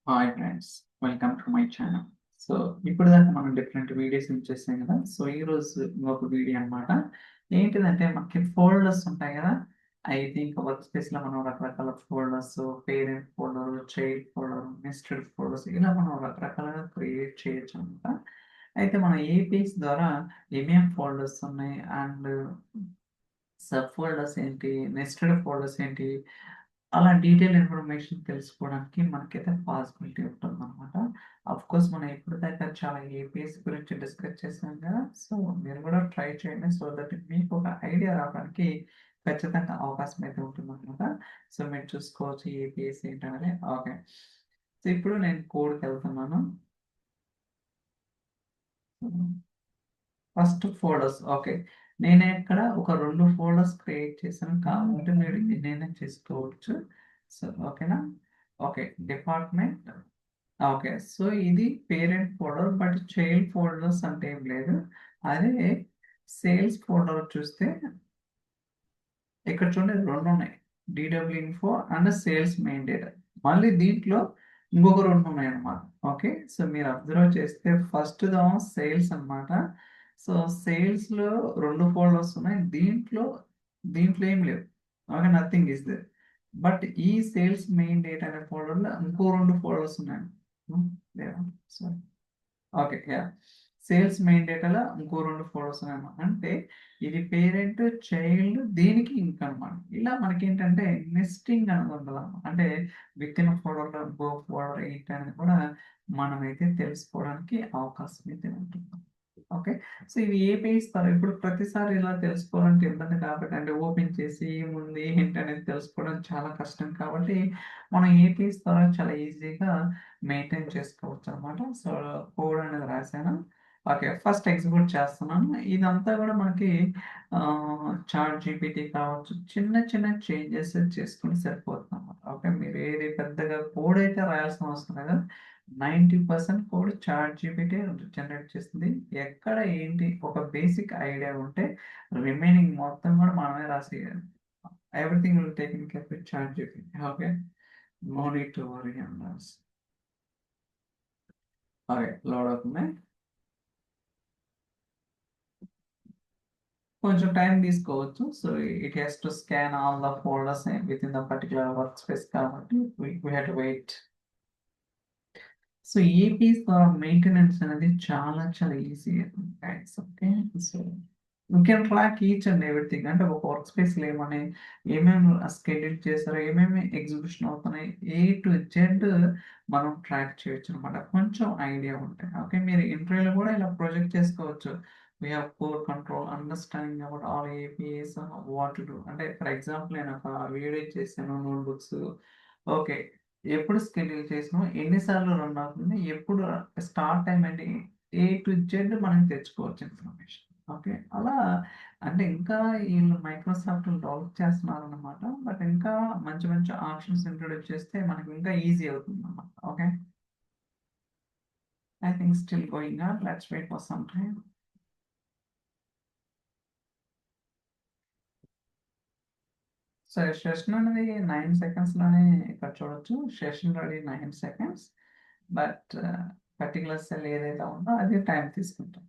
Hi friends, welcome to my channel. So ఇప్పటిదాకా మనం different videos చేసాం కదా. సో ఈరోజు ఇంకొక వీడియో అన్నమాట. ఏంటిదంటే మనకి ఫోల్డర్స్ ఉంటాయి కదా. అయితే ఇంకా వర్క్ స్పేస్లో మనం రకరకాల folders, parent folder, child folder, nested folders ఇలా మనం రకరకాలుగా క్రియేట్ చేయొచ్చు అనమాట. అయితే మన ఏపీఎస్ ద్వారా ఏమేం ఫోల్డర్స్ ఉన్నాయి అండ్ సబ్ ఫోల్డర్స్ ఏంటి, నెస్టెడ్ ఫోల్డర్స్ ఏంటి, అలా డీటెయిల్ ఇన్ఫర్మేషన్ తెలుసుకోవడానికి మనకైతే పాసిబిలిటీ ఉంటుందన్నమాట. కోర్స్ మనం ఇప్పటిదాకా చాలా ఏపీఎస్ గురించి డిస్కస్ చేసాం కదా. సో మీరు కూడా ట్రై చేయండి, సో దట్ మీకు ఒక ఐడియా రావడానికి ఖచ్చితంగా అవకాశం అయితే ఉంటుందన్నమాట. సో మీరు చూసుకోవచ్చు ఏపీఎస్ ఏంటనేది. ఓకే, సో ఇప్పుడు నేను కోడ్కి వెళ్తున్నాను. First folders. ఓకే, నేను ఇక్కడ ఒక 2 ఫోల్డర్స్ క్రియేట్ చేశాను కాబట్టి మీరు ఎన్నైనా చేసుకోవచ్చు. సో ఓకేనా. Okay, department. ఓకే, సో ఇది parent folder, but child folders అంటే ఏం లేదు. అదే సేల్స్ ఫోల్డర్ చూస్తే ఇక్కడ చూడండి 2 ఉన్నాయి, DW info and sales main data. మళ్ళీ దీంట్లో ఇంకొక 2 ఉన్నాయి అన్నమాట. ఓకే, సో మీరు అబ్జర్వ్ చేస్తే ఫస్ట్ దా సేల్స్ అన్నమాట. సో సేల్స్ లో 2 ఫోల్డర్స్ ఉన్నాయి, దీంట్లో దీంట్లో ఏం లేవు. Okay, nothing is there. But ఈ సేల్స్ మెయిన్ డేటా అనే ఫోల్డర్ లో ఇంకో 2 ఫోల్డర్స్ ఉన్నాయి. Sorry. Okay, ya. Sales main డేటాలో ఇంకో 2 ఫోల్డర్స్ ఉన్నాయన్నమాట. అంటే ఇది పేరెంట్, చైల్డ్, దీనికి ఇంకా అన్నమాట. ఇలా మనకి ఏంటంటే నెస్టింగ్ అనేది ఉండాలన్నమాట. అంటే విత్ ఇన్ ఫోల్డర్లో ఇంకో ఫోల్డర్ ఏంటి అనేది కూడా మనమైతే తెలుసుకోవడానికి అవకాశం అయితే ఉంటుంది. ఓకే, సో ఇవి ఏ పేజ్ ఇస్తారు ఇప్పుడు ప్రతిసారి ఇలా తెలుసుకోవాలంటే ఇబ్బంది కాబట్టి, అంటే ఓపెన్ చేసి ముందు ఏంటి అనేది తెలుసుకోవడం చాలా కష్టం కాబట్టి మనం ఏ పేజ్ ద్వారా చాలా ఈజీగా మెయింటైన్ చేసుకోవచ్చు అనమాట. సో కోడ్ అనేది రాశాను. ఓకే, ఫస్ట్ ఎగ్జిక్యూట్ చేస్తున్నాను. ఇదంతా కూడా మనకి చాట్ జీపీటీ కావచ్చు, చిన్న చిన్న చేంజెస్ చేసుకుని సరిపోతుంది అనమాట. ఓకే, మీరు ఏది పెద్దగా కోడ్ అయితే రాయాల్సిన అవసరం లేదు. 90% కోడ్ చాట్ జీపీటీ జనరేట్ చేస్తుంది. ఎక్కడ ఏంటి ఒక బేసిక్ ఐడియా ఉంటే రిమైనింగ్ మొత్తం కూడా మనమే రాసేయాలి. Everything will taking care with ChatGPT. Okay, no need to worry on that. Okay, load అవుతుంది. కొంచెం టైం తీసుకోవచ్చు. So it has to scan all the folders within the particular workspace కాబట్టి we have to wait. So APIs maintenance అనేది చాలా చాలా easy guys. Okay, so you can track each and everything. అంటే ఒక work స్పేస్లో ఏమేమి schedule చేస్తారో, ఏమేమి ఎగ్జిక్యూషన్ అవుతున్నాయి, A to Z మనం ట్రాక్ చేయొచ్చు అనమాట, కొంచెం ఐడియా ఉంటాయి. ఓకే, మీరు ఇంటర్వ్యూలో కూడా ఇలా ప్రొజెక్ట్ చేసుకోవచ్చు. We have core control understanding about all APS, what to do. అంటే ఫర్ ఎగ్జాంపుల్ నేను ఒక వీడియో చేశాను, నోట్బుక్స్. ఓకే, ఎప్పుడు స్కెడ్యూల్ చేసినాం, ఎన్నిసార్లు రన్ అవుతుంది, ఎప్పుడు స్టార్ట్ టైం ఏంటి, A to Z మనం తెచ్చుకోవచ్చు ఇన్ఫర్మేషన్. ఓకే, అలా అంటే ఇంకా వీళ్ళు మైక్రోసాఫ్ట్ డెవలప్ చేస్తున్నారు అన్నమాట. బట్ ఇంకా మంచి మంచి ఆప్షన్స్ ఇంట్రొడ్యూస్ చేస్తే మనకి ఇంకా ఈజీ అవుతుంది అన్నమాట. Okay, I think still going on, let's wait for some time. So session అనేది 9 seconds లోనే ఇక్కడ చూడొచ్చు. Session ready 9 seconds. But particular cell ఏదైతే ఉందో అది టైం తీసుకుంటాం.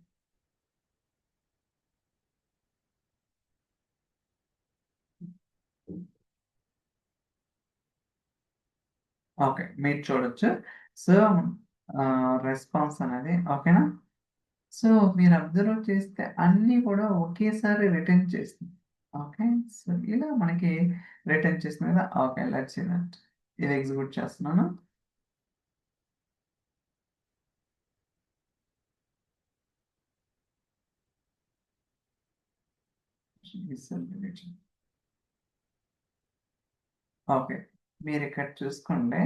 ఓకే, మీరు చూడొచ్చు. సో రెస్పాన్స్ అనేది ఓకేనా. సో మీరు అబ్జర్వ్ చేస్తే అన్నీ కూడా ఒకేసారి రిటర్న్ చేస్తుంది. ఓకే, సో ఇలా మనకి రిటర్న్ చేస్తుంది కదా. Okay, let's see that. ఇది ఎగ్జిక్యూట్ చేస్తున్నాను. ఓకే, మీరు ఇక్కడ చూసుకోండి.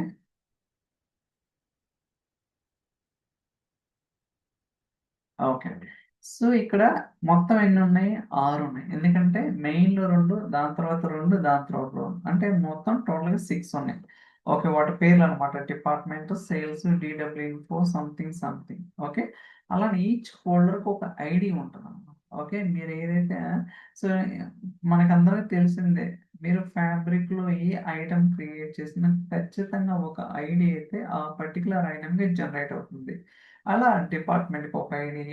ఓకే, సో ఇక్కడ మొత్తం ఎన్ని ఉన్నాయి, 6 ఉన్నాయి. ఎందుకంటే మెయిన్లో 2, దాని తర్వాత 2, దాని తర్వాత 2, అంటే మొత్తం టోటల్గా 6 ఉన్నాయి. ఓకే, వాటి పేర్లు అనమాట, department, sales, DW info, something something. Okay, అలానే ఈచ్ ఫోల్డర్కి ఒక ఐడి ఉంటుంది అనమాట. ఓకే, మీరు ఏదైతే సో మనకందరికి తెలిసిందే, మీరు ఫ్యాబ్రిక్లో ఏ ఐటమ్ క్రియేట్ చేసినా ఖచ్చితంగా ఒక ఐడి అయితే ఆ పర్టికులర్ ఐటమ్కి జనరేట్ అవుతుంది. అలా డిపార్ట్మెంట్కి ఒక ఐడి,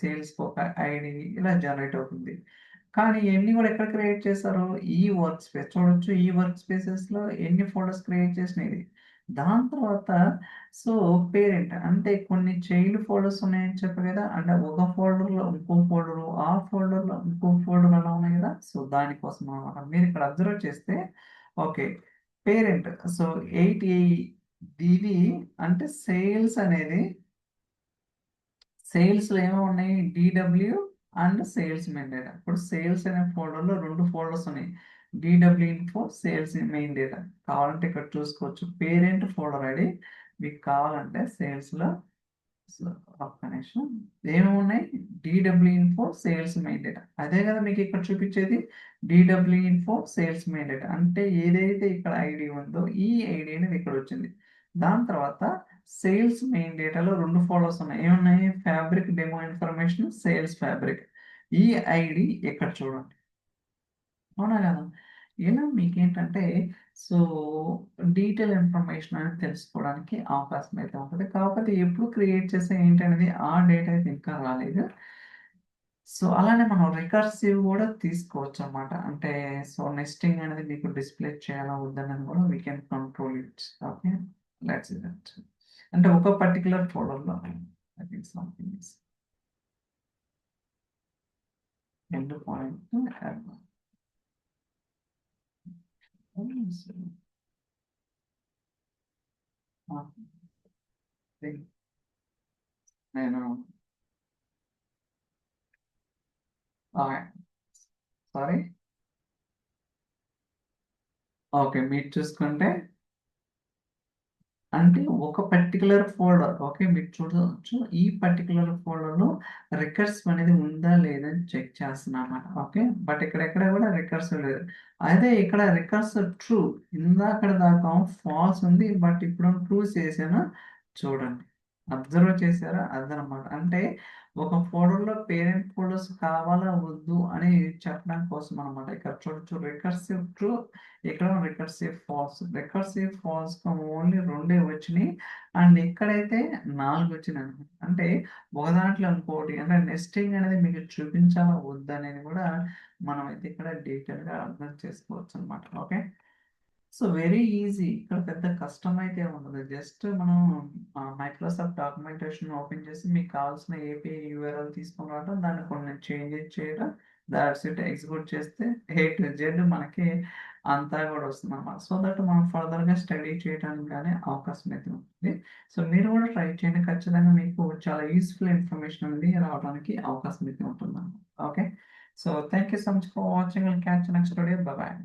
సేల్స్కి ఒక ఐడి ఇలా జనరేట్ అవుతుంది. కానీ ఇవన్నీ కూడా ఎక్కడ క్రియేట్ చేశారు? ఈ వర్క్ స్పేస్ చూడొచ్చు. ఈ వర్క్ స్పేసెస్లో ఎన్ని ఫోల్డర్స్ క్రియేట్ చేసినది. దాని తర్వాత సో పేరెంట్ అంటే కొన్ని చైల్డ్ ఫోల్డర్స్ ఉన్నాయని చెప్పారు కదా, అంటే ఒక ఫోల్డర్లో ఇంకో ఫోల్డరు, ఆ ఫోల్డర్లో ఇంకో ఫోల్డర్ అలా ఉన్నాయి కదా. సో దానికోసం అనమాట మీరు ఇక్కడ అబ్జర్వ్ చేస్తే ఓకే పేరెంట్ సో 8 ఇది అంటే సేల్స్ అనేది సేల్స్లో ఏమో ఉన్నాయి DW and sales main data. ఇప్పుడు సేల్స్ అనే ఫోల్డర్లో 2 ఫోల్డర్స్ ఉన్నాయి, DW info sales main data. కావాలంటే ఇక్కడ చూసుకోవచ్చు పేరెంట్ ఫోల్డర్ ఐడి, మీకు కావాలంటే సేల్స్లో సో ఒక్క నిమిషం ఏమున్నాయి DW info sales main data. అదే కదా మీకు ఇక్కడ చూపించేది DW info sales main data. అంటే ఏదైతే ఇక్కడ ఐడి ఉందో ఈ ఐడి అనేది ఇక్కడ వచ్చింది. దాని తర్వాత సేల్స్ మెయిన్ డేటాలో 2 ఫోల్డర్స్ ఉన్నాయి, ఏమున్నాయి fabric demo information sales fabric. ఈ ఐడి ఇక్కడ చూడండి, అవునా కదా. ఇలా మీకేంటంటే సో డీటెయిల్ ఇన్ఫర్మేషన్ అనేది తెలుసుకోవడానికి అవకాశం అయితే ఉంటుంది. కాకపోతే ఎప్పుడు క్రియేట్ చేస్తే ఏంటనేది ఆ డేటా అయితే ఇంకా రాలేదు. సో అలానే మనం రికర్సివ్ కూడా తీసుకోవచ్చు అన్నమాట. అంటే సో నెస్టింగ్ అనేది మీకు డిస్ప్లే చేయాలా వద్దనేది కూడా we can control it. Okay, let's that. అంటే ఒక పర్టికులర్ ఫోల్డర్లో I think something is end point నేను సారీ ఓకే మీరు చూసుకుంటే అంటే ఒక పర్టికులర్ ఫోల్డర్ ఓకే మీరు చూడవచ్చు. ఈ పర్టికులర్ ఫోల్డర్లో రికర్స్ అనేది ఉందా లేదా అని చెక్ చేస్తున్నాం అన్నమాట. ఓకే బట్ ఇక్కడ కూడా రికర్స్ లేదు. అదే ఇక్కడ రికర్స్ ట్రూ, ఇందాక దాకా ఫాల్స్ ఉంది బట్ ఇప్పుడు ట్రూ చేసాను. చూడండి, అబ్జర్వ్ చేశారా? అదనమాట. అంటే ఒక ఫోల్డర్లో పేరెంట్ ఫోల్డర్స్ కావాలా వద్దు అని చెప్పడం కోసం అనమాట. ఇక్కడ చూడొచ్చు రికర్సివ్ ట్రూ, ఇక్కడ రికర్సివ్ ఫాల్స్ ఓన్లీ 2 వచ్చినాయి. అండ్ ఇక్కడైతే 4 వచ్చినాయి అనమాట. అంటే ఒక దాంట్లో ఇంకోటి అంటే నెస్టింగ్ అనేది మీకు చూపించాలా వద్దనేది కూడా మనం అయితే ఇక్కడ డీటెయిల్గా అర్థం చేసుకోవచ్చు అనమాట. ఓకే సో వెరీ ఈజీ, ఇక్కడ పెద్ద కష్టం అయితే ఉండదు. జస్ట్ మనం మైక్రోసాఫ్ట్ డాక్యుమెంటేషన్ ఓపెన్ చేసి మీకు కావాల్సిన ఏపీఐ యూఆర్ఎల్ తీసుకొని రావడం, దాన్ని కొన్ని చేంజెస్ చేయడం, దాట్స్ ఇట్. ఎగ్జిక్యూట్ చేస్తే A to Z మనకి అంతా కూడా వస్తుంది అన్నమాట. సో దట్ మనం ఫర్దర్గా స్టడీ చేయడానికి కానీ అవకాశం అయితే ఉంటుంది. సో మీరు కూడా ట్రై చేయండి, ఖచ్చితంగా మీకు చాలా యూస్ఫుల్ ఇన్ఫర్మేషన్ అనేది రావడానికి అవకాశం అయితే ఉంటుంది అన్నమాట. Okay so thank you so much for watching and catch next video. Bye.